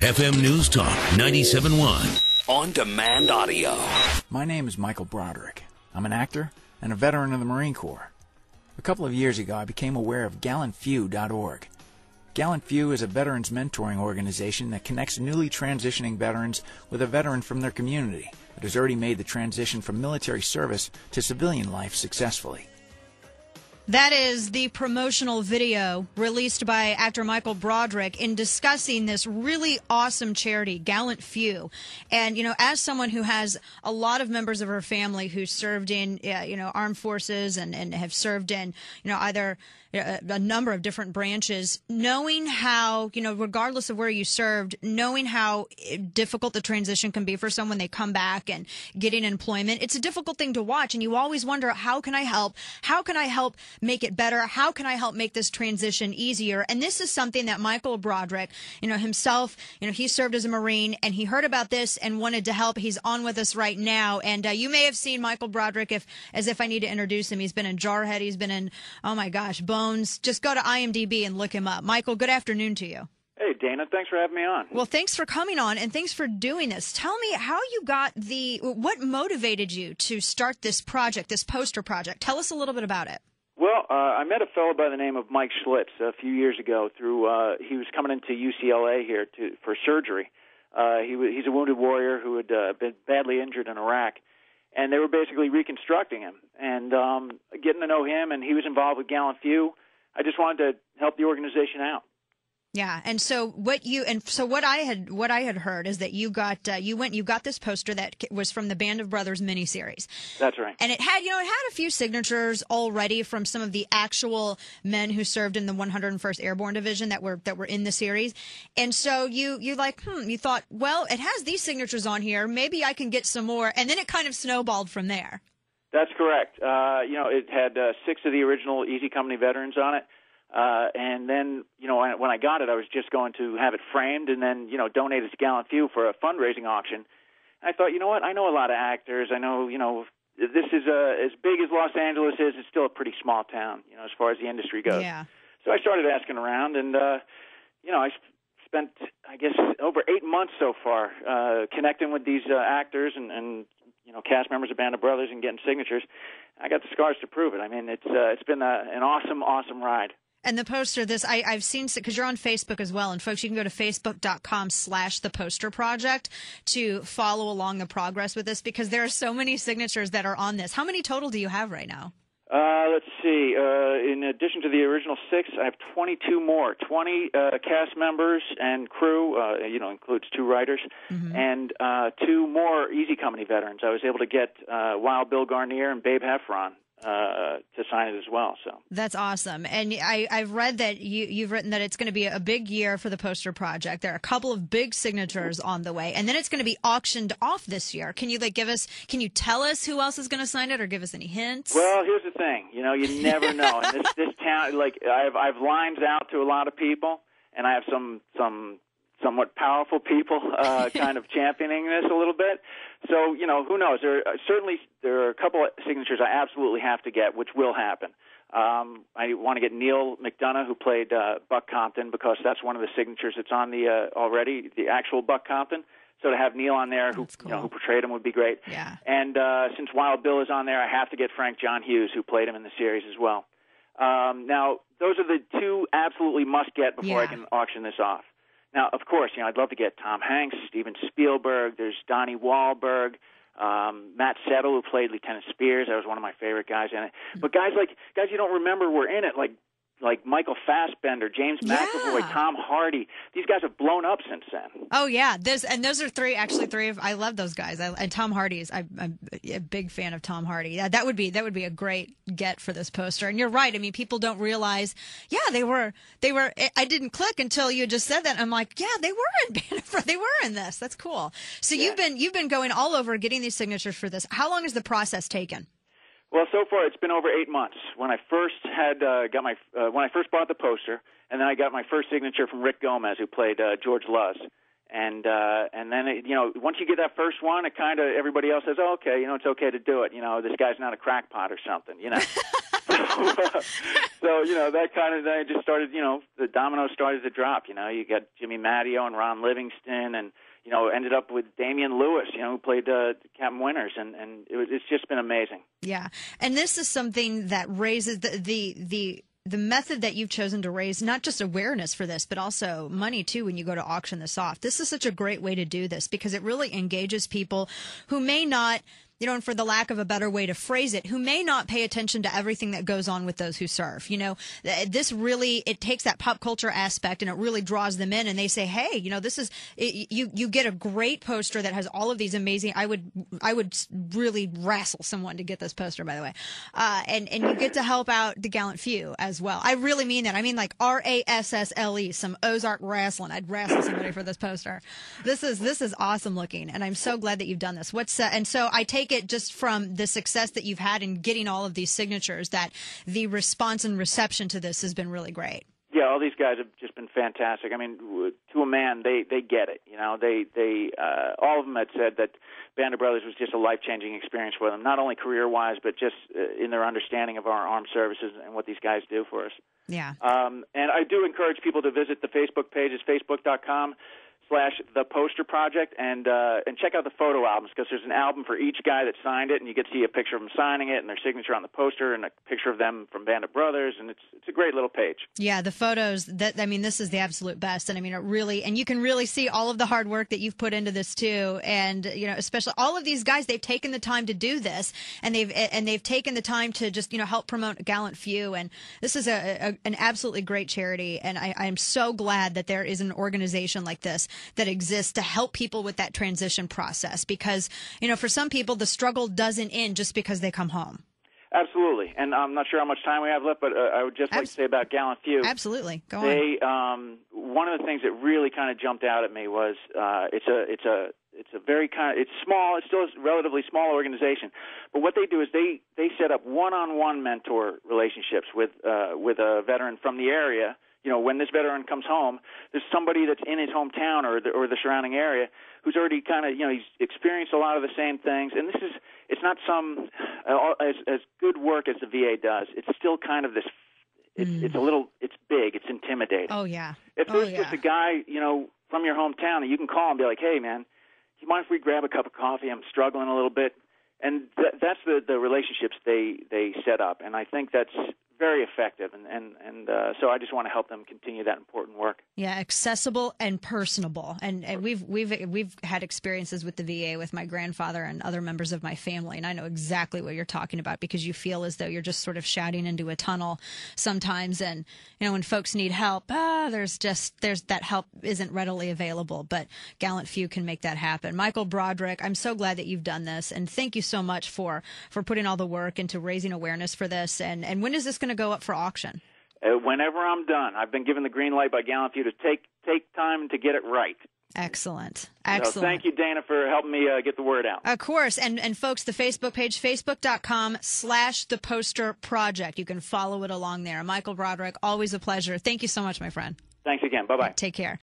FM News Talk 97.1. On-demand audio. My name is Michael Broderick. I'm an actor and a veteran of the Marine Corps. A couple of years ago, I became aware of GallantFew.org. Gallant Few is a veterans mentoring organization that connects newly transitioning veterans with a veteran from their community that has already made the transition from military service to civilian life successfully. That is the promotional video released by actor Michael Broderick in discussing this really awesome charity, Gallant Few. And, as someone who has a lot of members of her family who served in, armed forces and have served in, either a number of different branches, knowing how, regardless of where you served, knowing how difficult the transition can be for someone, they come back and getting employment. It's a difficult thing to watch. And you always wonder, how can I help? How can I help make it better? How can I help make this transition easier? And this is something that Michael Broderick, himself, he served as a Marine and he heard about this and wanted to help. He's on with us right now. And you may have seen Michael Broderick as if I need to introduce him. He's been in Jarhead. He's been in, Bones. Just go to IMDb and look him up. Michael, good afternoon to you. Hey, Dana. Thanks for having me on. Well, thanks for coming on, and thanks for doing this. Tell me how you got what motivated you to start this project, this poster project. Tell us a little bit about it. Well, I met a fellow by the name of Mike Schlitz a few years ago through, he was coming into UCLA here for surgery. He's a wounded warrior who had been badly injured in Iraq. And they were basically reconstructing him and getting to know him, and he was involved with Gallant Few. I just wanted to help the organization out. Yeah, and so what I had heard is that you got this poster that was from the Band of Brothers miniseries. That's right. And it had a few signatures already from some of the actual men who served in the 101st Airborne Division that were in the series. And so you thought, well, it has these signatures on here, maybe I can get some more, and then it kind of snowballed from there. That's correct. It had 6 of the original Easy Company veterans on it. And then, when I got it, I was just going to have it framed and then, donate it to Gallant Few for a fundraising auction. And I thought, you know what, I know a lot of actors. I know, this is as big as Los Angeles is, it's still a pretty small town, as far as the industry goes. Yeah. So I started asking around and, I spent, I guess, over 8 months so far connecting with these actors and cast members of Band of Brothers and getting signatures. I got the scars to prove it. I mean, it's been an awesome ride. And the poster, I've seen, because you're on Facebook as well. And folks, you can go to facebook.com/The Poster Project to follow along the progress with this, because there are so many signatures that are on this. How many total do you have right now? Let's see. In addition to the original 6, I have 22 more. 20 cast members and crew, includes 2 writers, and 2 more Easy Company veterans. I was able to get Wild Bill Garnier and Babe Heffron to sign it as well. So that's awesome. And I've read that you've written that it's going to be a big year for the poster project. There are a couple of big signatures on the way, and then it's going to be auctioned off this year. Can you can you tell us who else is going to sign it, or give us any hints? Well, here's the thing. You never know. And this town, I've lines out to a lot of people, and I have some somewhat powerful people kind of championing this a little bit. So, who knows? There are a couple of signatures I absolutely have to get, which will happen. I want to get Neil McDonough, who played Buck Compton, because that's one of the signatures that's on the already, the actual Buck Compton. So to have Neil on there, who portrayed him, would be great. Yeah. And since Wild Bill is on there, I have to get Frank John Hughes, who played him in the series as well. Now, those are the 2 absolutely must get before I can auction this off. Now, of course, I'd love to get Tom Hanks, Steven Spielberg. There's Donnie Wahlberg, Matt Settle, who played Lieutenant Spears. That was one of my favorite guys in it. But guys you don't remember were in it, like Michael Fassbender, James McAvoy, Tom Hardy. These guys have blown up since then. Oh yeah, those are 3 of. I love those guys. And Tom Hardy is. I'm a big fan of Tom Hardy. That would be a great get for this poster. And you're right. I mean, people don't realize. Yeah, they were. I didn't click until you just said that. I'm like, yeah, they were in Band of Brothers. They were in this. That's cool. So you've been going all over getting these signatures for this. How long has the process taken? Well, so far it's been over 8 months. When I first had when I first bought the poster, and then I got my first signature from Rick Gomez, who played George Luz, and then once you get that first one, it kind of everybody else says, oh, okay, it's okay to do it. This guy's not a crackpot or something, So, that kind of thing just started, the dominoes started to drop. You got Jimmy Matteo and Ron Livingston and, ended up with Damian Lewis, who played Captain Winters, and it's just been amazing. Yeah, and this is something that raises the method that you've chosen to raise not just awareness for this, but also money too when you go to auction this off. This is such a great way to do this because it really engages people who may not, and for the lack of a better way to phrase it, who may not pay attention to everything that goes on with those who serve. This really, it takes that pop culture aspect and it really draws them in, and they say, hey, this is, you get a great poster that has all of these amazing, I would really wrestle someone to get this poster, by the way. And you get to help out the gallant few as well. I really mean that. I mean like RASSLE, some Ozark wrestling. I'd wrestle somebody for this poster. This is awesome looking, and I'm so glad that you've done this. And so I take it just from the success that you've had in getting all of these signatures that the response and reception to this has been really great. Yeah, all these guys have just been fantastic. I mean, to a man, they get it. They all of them had said that Band of Brothers was just a life-changing experience for them, not only career-wise, but just in their understanding of our armed services and what these guys do for us. Yeah. And I do encourage people to visit the Facebook page. It's facebook.com/The Poster Project, and check out the photo albums, because there's an album for each guy that signed it, and you get to see a picture of them signing it and their signature on the poster and a picture of them from Band of Brothers, and it's a great little page. Yeah, the photos, this is the absolute best, and it really, and you can really see all of the hard work that you've put into this too, and especially all of these guys, they've taken the time to do this, and they've taken the time to just help promote Gallant Few, and this is an absolutely great charity, and I'm so glad that there is an organization like this that exists to help people with that transition process, because for some people the struggle doesn't end just because they come home. Absolutely, and I'm not sure how much time we have left, but I would just like to say about Gallant Few. Absolutely, go on. One of the things that really kind of jumped out at me was it's a very it's small. It's still a relatively small organization, but what they do is they set up one-on-one mentor relationships with a veteran from the area. When this veteran comes home, there's somebody that's in his hometown or the surrounding area who's already kind of, he's experienced a lot of the same things. And it's not some, as good work as the VA does, it's still kind of this, it's a little, it's big, it's intimidating. Oh, yeah. If there's just a guy, from your hometown that you can call and be like, hey, man, do you mind if we grab a cup of coffee? I'm struggling a little bit. And that's the relationships they set up. And I think that's very effective, and so I just want to help them continue that important work. Yeah, accessible and personable, and we've had experiences with the VA with my grandfather and other members of my family, and I know exactly what you're talking about, because you feel as though you're just sort of shouting into a tunnel sometimes, and when folks need help, there's that help isn't readily available, but Gallant Few can make that happen. Michael Broderick, I'm so glad that you've done this, and thank you so much for putting all the work into raising awareness for this. And when is this going to go up for auction? Whenever I'm done. I've been given the green light by Gallant Few to take time to get it right. Excellent. So thank you, Dana, for helping me get the word out. Of course. And folks, the Facebook page, facebook.com/The Poster Project. You can follow it along there. Michael Broderick, always a pleasure. Thank you so much, my friend. Thanks again. Bye-bye. Take care.